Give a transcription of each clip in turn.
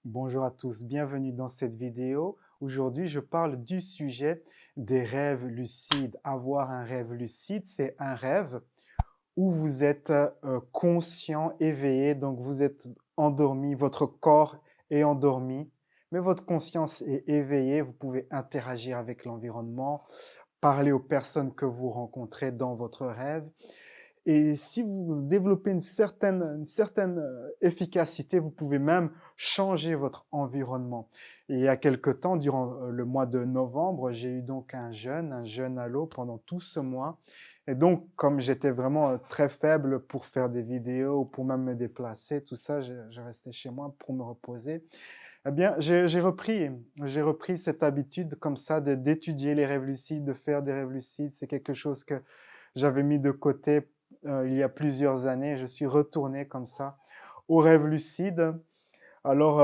Bonjour à tous, bienvenue dans cette vidéo. Aujourd'hui, je parle du sujet des rêves lucides. Avoir un rêve lucide, c'est un rêve où vous êtes conscient, éveillé, donc vous êtes endormi, votre corps est endormi, mais votre conscience est éveillée. Vous pouvez interagir avec l'environnement, parler aux personnes que vous rencontrez dans votre rêve. Et si vous développez une certaine efficacité, vous pouvez même changer votre environnement. Et il y a quelque temps, durant le mois de novembre, j'ai eu donc un jeune halo pendant tout ce mois. Et donc, comme j'étais vraiment très faible pour faire des vidéos ou pour même me déplacer, tout ça, je restais chez moi pour me reposer. Eh bien, j'ai repris cette habitude comme ça d'étudier les rêves lucides, de faire des rêves lucides. C'est quelque chose que j'avais mis de côté il y a plusieurs années. Je suis retourné comme ça aux rêves lucides. Alors,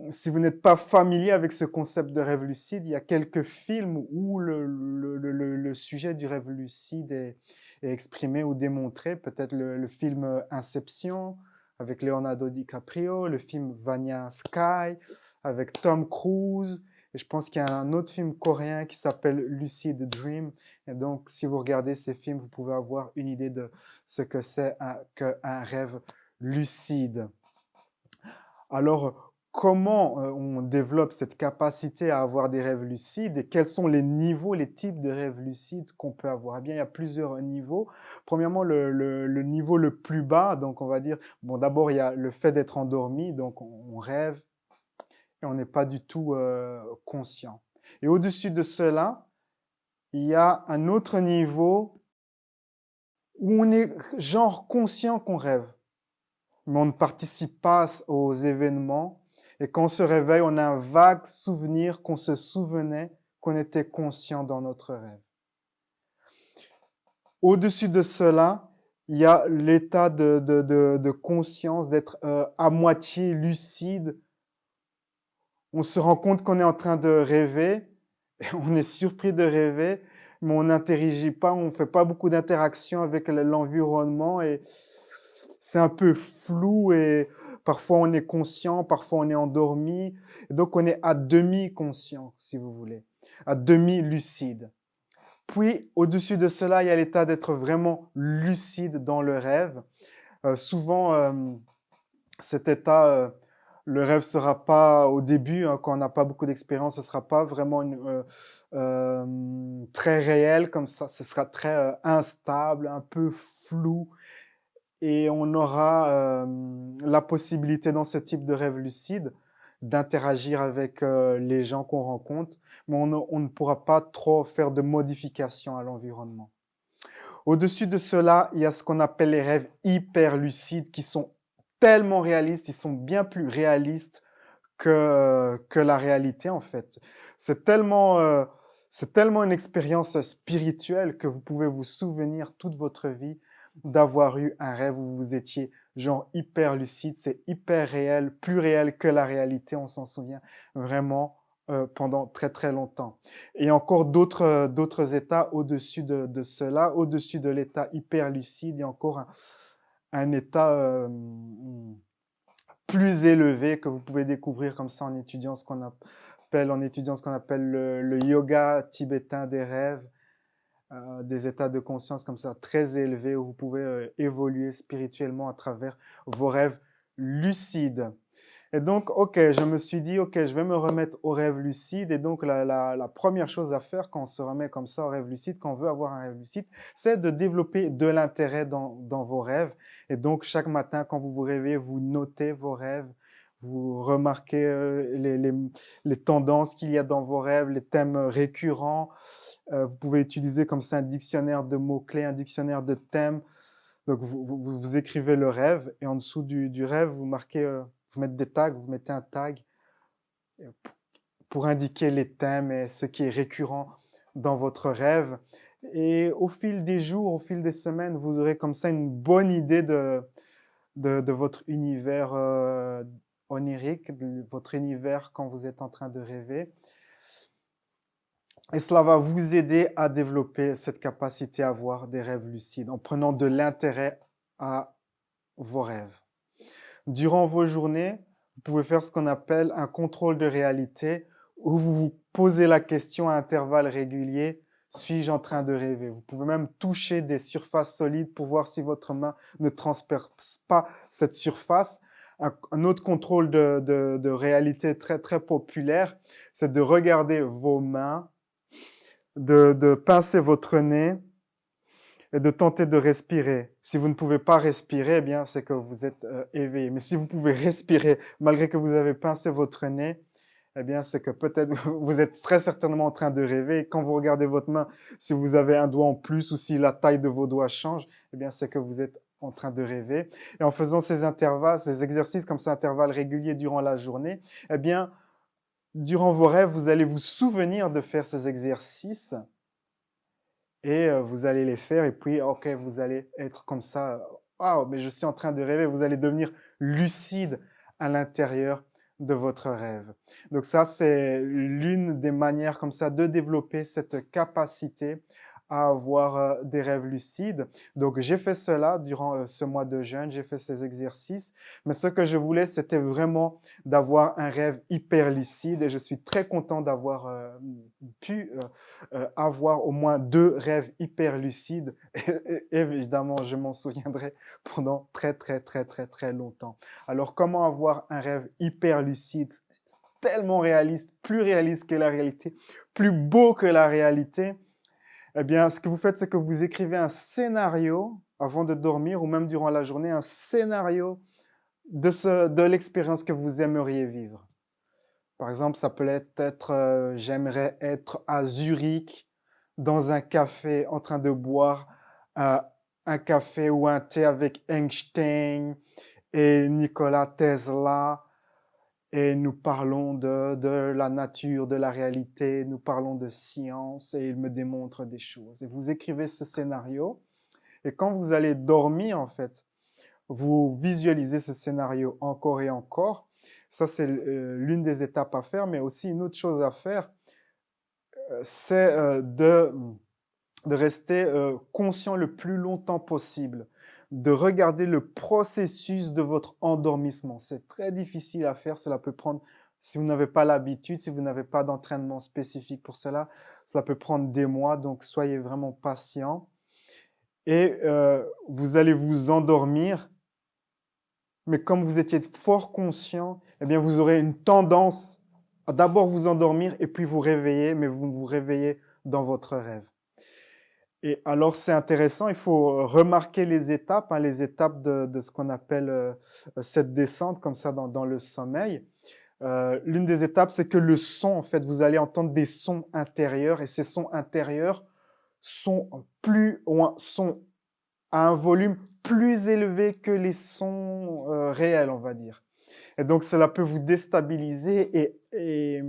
si vous n'êtes pas familier avec ce concept de rêve lucide, il y a quelques films où le sujet du rêve lucide est exprimé ou démontré. Peut-être le film Inception avec Leonardo DiCaprio, le film Vanilla Sky avec Tom Cruise. Et je pense qu'il y a un autre film coréen qui s'appelle Lucid Dream. Et donc, si vous regardez ces films, vous pouvez avoir une idée de ce que c'est qu'un rêve lucide. Alors, comment on développe cette capacité à avoir des rêves lucides et quels sont les niveaux, les types de rêves lucides qu'on peut avoir? Eh bien, il y a plusieurs niveaux. Premièrement, le niveau le plus bas, donc on va dire, bon, d'abord, il y a le fait d'être endormi, donc on rêve et on n'est pas du tout conscient. Et au-dessus de cela, il y a un autre niveau où on est genre conscient qu'on rêve, mais on ne participe pas aux événements. Et quand on se réveille, on a un vague souvenir qu'on se souvenait qu'on était conscient dans notre rêve. Au-dessus de cela, il y a l'état de conscience, d'être à moitié lucide. On se rend compte qu'on est en train de rêver, et on est surpris de rêver, mais on n'interagit pas, on ne fait pas beaucoup d'interactions avec l'environnement et c'est un peu flou et parfois on est conscient, parfois on est endormi. Et donc on est à demi conscient, si vous voulez, à demi lucide. Puis au-dessus de cela, il y a l'état d'être vraiment lucide dans le rêve. Souvent, cet état, le rêve sera pas au début, hein, quand on n'a pas beaucoup d'expérience, ce sera pas vraiment très réel comme ça. Ce sera très instable, un peu flou. Et on aura la possibilité dans ce type de rêve lucide d'interagir avec les gens qu'on rencontre, mais on ne pourra pas trop faire de modifications à l'environnement. Au-dessus de cela, il y a ce qu'on appelle les rêves hyper lucides qui sont tellement réalistes, ils sont bien plus réalistes que la réalité en fait. C'est tellement une expérience spirituelle que vous pouvez vous souvenir toute votre vie d'avoir eu un rêve où vous étiez genre hyper lucide, c'est hyper réel, plus réel que la réalité, on s'en souvient vraiment pendant très très longtemps. Et encore d'autres états au-dessus de cela, au-dessus de l'état hyper lucide, il y a encore un état plus élevé que vous pouvez découvrir comme ça en étudiant ce qu'on appelle le yoga tibétain des rêves, des états de conscience comme ça très élevés où vous pouvez évoluer spirituellement à travers vos rêves lucides. Et donc, ok, je me suis dit, ok, je vais me remettre au rêve lucide. Et donc, la première chose à faire quand on se remet comme ça au rêve lucide, quand on veut avoir un rêve lucide, c'est de développer de l'intérêt dans vos rêves. Et donc, chaque matin, quand vous vous réveillez, vous notez vos rêves, vous remarquez les tendances qu'il y a dans vos rêves, les thèmes récurrents. Vous pouvez utiliser comme ça un dictionnaire de mots-clés, un dictionnaire de thèmes. Donc, vous écrivez le rêve et en dessous du rêve, vous marquez, vous mettez des tags, vous mettez un tag pour indiquer les thèmes et ce qui est récurrent dans votre rêve. Et au fil des jours, au fil des semaines, vous aurez comme ça une bonne idée de votre univers onirique, de votre univers quand vous êtes en train de rêver. Et cela va vous aider à développer cette capacité à avoir des rêves lucides en prenant de l'intérêt à vos rêves. Durant vos journées, Vous pouvez faire ce qu'on appelle un contrôle de réalité où vous vous posez la question à intervalles réguliers, suis-je en train de rêver? Vous pouvez même toucher des surfaces solides pour voir si votre main ne transperce pas cette surface. Un autre contrôle de réalité très, très populaire, c'est de regarder vos mains, de pincer votre nez et de tenter de respirer. Si vous ne pouvez pas respirer, eh bien, c'est que vous êtes éveillé. Mais si vous pouvez respirer malgré que vous avez pincé votre nez, eh bien, c'est que peut-être vous êtes très certainement en train de rêver. Et quand vous regardez votre main, si vous avez un doigt en plus ou si la taille de vos doigts change, eh bien, c'est que vous êtes en train de rêver. Et en faisant ces intervalles, ces exercices comme ça, intervalles réguliers durant la journée, eh bien, durant vos rêves, vous allez vous souvenir de faire ces exercices et vous allez les faire et puis, ok, vous allez être comme ça, waouh, mais je suis en train de rêver, vous allez devenir lucide à l'intérieur de votre rêve. Donc ça, c'est l'une des manières comme ça de développer cette capacité à avoir des rêves lucides. Donc j'ai fait cela durant ce mois de jeûne, j'ai fait ces exercices, mais ce que je voulais, c'était vraiment d'avoir un rêve hyper lucide et je suis très content d'avoir pu avoir au moins 2 rêves hyper lucides. Et évidemment, je m'en souviendrai pendant très, très, très, très, très longtemps. Alors, comment avoir un rêve hyper lucide, tellement réaliste, plus réaliste que la réalité, plus beau que la réalité? Eh bien, ce que vous faites, c'est que vous écrivez un scénario avant de dormir ou même durant la journée, un scénario de l'expérience que vous aimeriez vivre. Par exemple, ça peut être j'aimerais être à Zurich dans un café en train de boire euh, un café ou un thé avec Einstein et Nikola Tesla et nous parlons de la nature, de la réalité, nous parlons de science et il me démontre des choses. Et vous écrivez ce scénario et quand vous allez dormir, en fait, vous visualisez ce scénario encore et encore. Ça, c'est l'une des étapes à faire, mais aussi une autre chose à faire, c'est de rester conscient le plus longtemps possible, de regarder le processus de votre endormissement. C'est très difficile à faire, cela peut prendre, si vous n'avez pas l'habitude, si vous n'avez pas d'entraînement spécifique pour cela peut prendre des mois, donc soyez vraiment patient. Et vous allez vous endormir, mais comme vous étiez fort conscient, eh bien vous aurez une tendance à d'abord vous endormir et puis vous réveiller, mais vous vous réveillez dans votre rêve. Et alors, c'est intéressant, il faut remarquer les étapes de ce qu'on appelle cette descente, comme ça, dans le sommeil. L'une des étapes, c'est que le son, en fait, vous allez entendre des sons intérieurs, et ces sons intérieurs sont à un volume plus élevé que les sons réels, on va dire. Et donc, cela peut vous déstabiliser et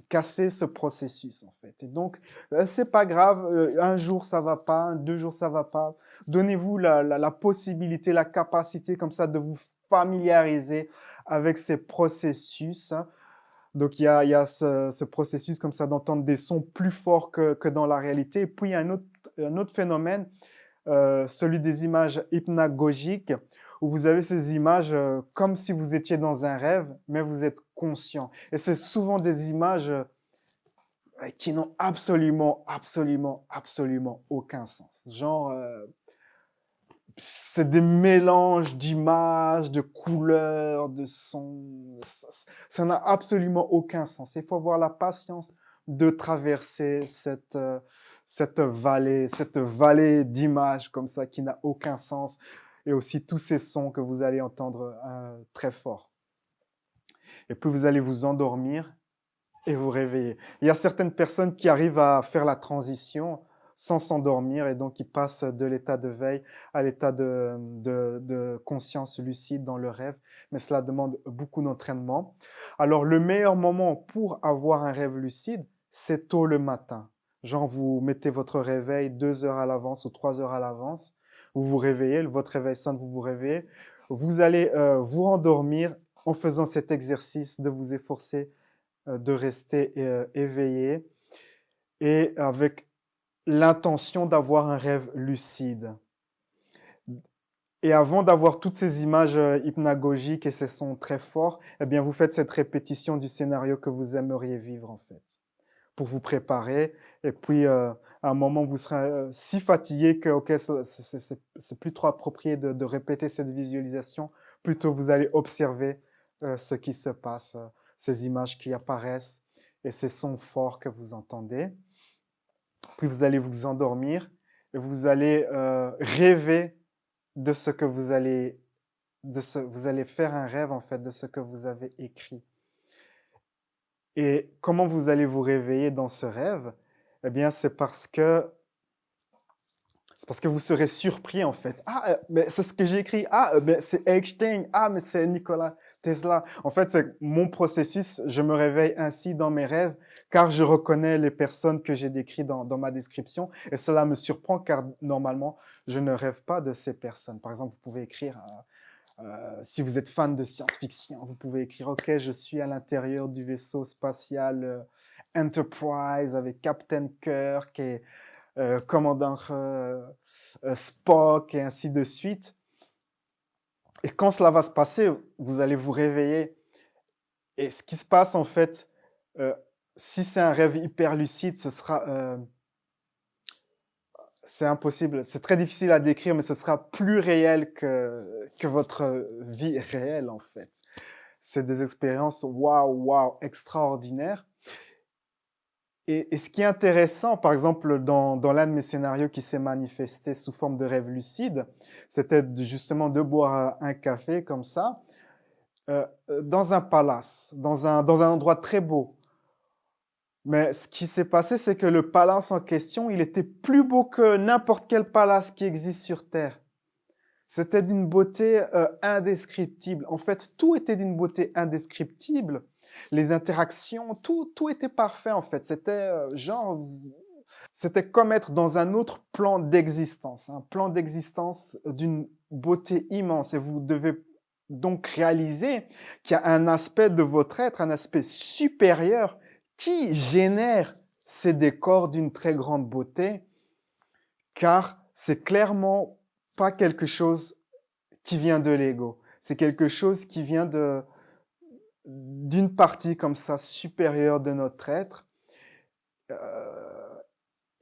casser ce processus, en fait. Et donc, c'est pas grave, un jour ça va pas, 2 jours ça va pas. Donnez-vous la possibilité, la capacité comme ça de vous familiariser avec ces processus, hein. Donc, il y a ce processus comme ça d'entendre des sons plus forts que dans la réalité. Et puis, il y a un autre phénomène, celui des images hypnagogiques, où vous avez ces images comme si vous étiez dans un rêve, mais vous êtes conscient. Et c'est souvent des images qui n'ont absolument, absolument, absolument aucun sens. Genre, c'est des mélanges d'images, de couleurs, de sons. Ça n'a absolument aucun sens. Il faut avoir la patience de traverser cette vallée d'images comme ça qui n'a aucun sens. Et aussi tous ces sons que vous allez entendre très fort. Et puis vous allez vous endormir et vous réveiller. Il y a certaines personnes qui arrivent à faire la transition sans s'endormir et donc ils passent de l'état de veille à l'état de conscience lucide dans le rêve, mais cela demande beaucoup d'entraînement. Alors le meilleur moment pour avoir un rêve lucide, c'est tôt le matin. Genre vous mettez votre réveil 2 heures à l'avance ou 3 heures à l'avance, vous vous réveillez, votre réveil sonne, vous vous réveillez, vous allez vous rendormir en faisant cet exercice de vous efforcer de rester éveillé et avec l'intention d'avoir un rêve lucide. Et avant d'avoir toutes ces images hypnagogiques et ces sons très forts, eh bien, vous faites cette répétition du scénario que vous aimeriez vivre, en fait, pour vous préparer. Et puis, à un moment, vous serez si fatigué que, OK, c'est plus trop approprié de répéter cette visualisation. Plutôt, vous allez observer ce qui se passe, ces images qui apparaissent et ces sons forts que vous entendez. Puis, vous allez vous endormir et vous allez rêver de ce que vous allez faire un rêve, en fait, de ce que vous avez écrit. Et comment vous allez vous réveiller dans ce rêve? Eh bien, c'est parce que vous serez surpris, en fait. Ah, mais c'est ce que j'ai écrit. Ah, mais c'est Einstein. Ah, mais c'est Nikola Tesla. En fait, c'est mon processus. Je me réveille ainsi dans mes rêves, car je reconnais les personnes que j'ai décrites dans ma description. Et cela me surprend, car normalement, je ne rêve pas de ces personnes. Par exemple, vous pouvez écrire si vous êtes fan de science-fiction, vous pouvez écrire OK, je suis à l'intérieur du vaisseau spatial Enterprise avec Captain Kirk et commandant Spock et ainsi de suite. Et quand cela va se passer, vous allez vous réveiller. Et ce qui se passe en fait, euh, si c'est un rêve hyper lucide, c'est impossible, c'est très difficile à décrire, mais ce sera plus réel que votre vie réelle en fait. C'est des expériences waouh, extraordinaires. Et ce qui est intéressant, par exemple, dans l'un de mes scénarios qui s'est manifesté sous forme de rêve lucide, c'était justement de boire un café comme ça, dans un palace, dans un endroit très beau. Mais ce qui s'est passé, c'est que le palace en question, il était plus beau que n'importe quel palace qui existe sur Terre. C'était d'une beauté indescriptible. En fait, tout était d'une beauté indescriptible. Les interactions, tout était parfait en fait. C'était comme être dans un autre plan d'existence, un plan d'existence d'une beauté immense. Et vous devez donc réaliser qu'il y a un aspect de votre être, un aspect supérieur qui génère ces décors d'une très grande beauté, car c'est clairement pas quelque chose qui vient de l'ego. C'est quelque chose qui vient d'une partie comme ça supérieure de notre être.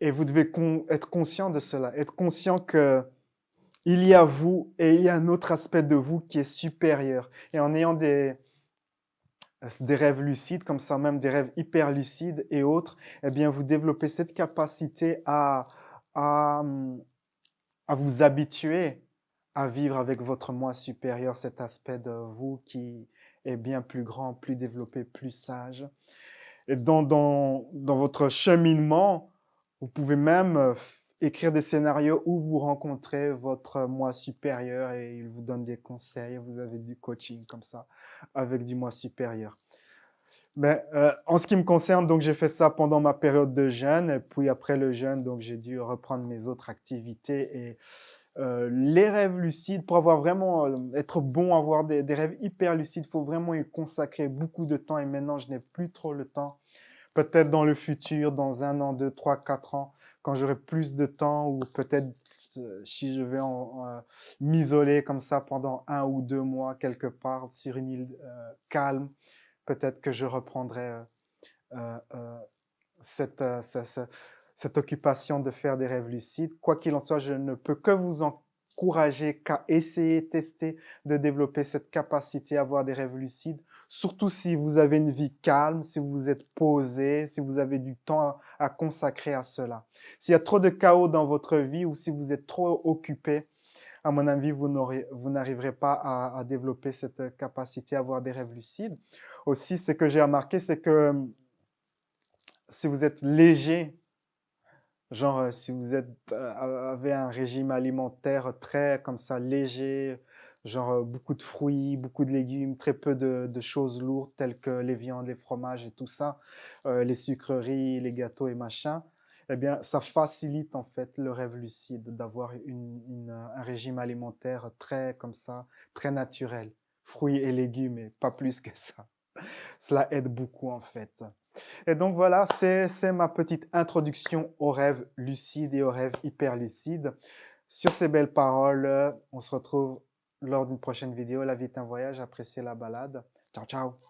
Et vous devez être conscient de cela, être conscient que il y a vous et il y a un autre aspect de vous qui est supérieur. Et en ayant des rêves lucides, comme ça même des rêves hyper lucides et autres, eh bien vous développez cette capacité à, à vous habituer à vivre avec votre moi supérieur, cet aspect de vous qui est bien plus grand, plus développé, plus sage. Et dans votre cheminement, vous pouvez même écrire des scénarios où vous rencontrez votre moi supérieur et il vous donne des conseils. Vous avez du coaching comme ça avec du moi supérieur. Mais en ce qui me concerne, donc j'ai fait ça pendant ma période de jeûne et puis après le jeûne, donc j'ai dû reprendre mes autres activités et les rêves lucides, pour avoir vraiment être bon, avoir des rêves hyper lucides, il faut vraiment y consacrer beaucoup de temps et maintenant je n'ai plus trop le temps. Peut-être dans le futur, dans 1 an, 2, 3, 4 ans, quand j'aurai plus de temps ou peut-être si je vais m'isoler comme ça pendant 1 ou 2 mois quelque part sur une île calme, peut-être que je reprendrai euh, euh, cette, cette occupation de faire des rêves lucides. Quoi qu'il en soit, je ne peux que vous encourager qu'à essayer, tester, de développer cette capacité à avoir des rêves lucides. Surtout si vous avez une vie calme, si vous êtes posé, si vous avez du temps à consacrer à cela. S'il y a trop de chaos dans votre vie ou si vous êtes trop occupé, à mon avis, vous n'arriverez pas à développer cette capacité à avoir des rêves lucides. Aussi, ce que j'ai remarqué, c'est que si vous êtes léger, genre si vous avez un régime alimentaire très comme ça léger, genre beaucoup de fruits, beaucoup de légumes, très peu de choses lourdes telles que les viandes, les fromages et tout ça, les sucreries, les gâteaux et machin, eh bien ça facilite en fait le rêve lucide d'avoir un régime alimentaire très comme ça, très naturel, fruits et légumes et pas plus que ça. Cela aide beaucoup en fait. Et donc voilà, c'est ma petite introduction aux rêves lucides et aux rêves hyper lucides. Sur ces belles paroles, on se retrouve lors d'une prochaine vidéo. La vie est un voyage, appréciez la balade. Ciao, ciao!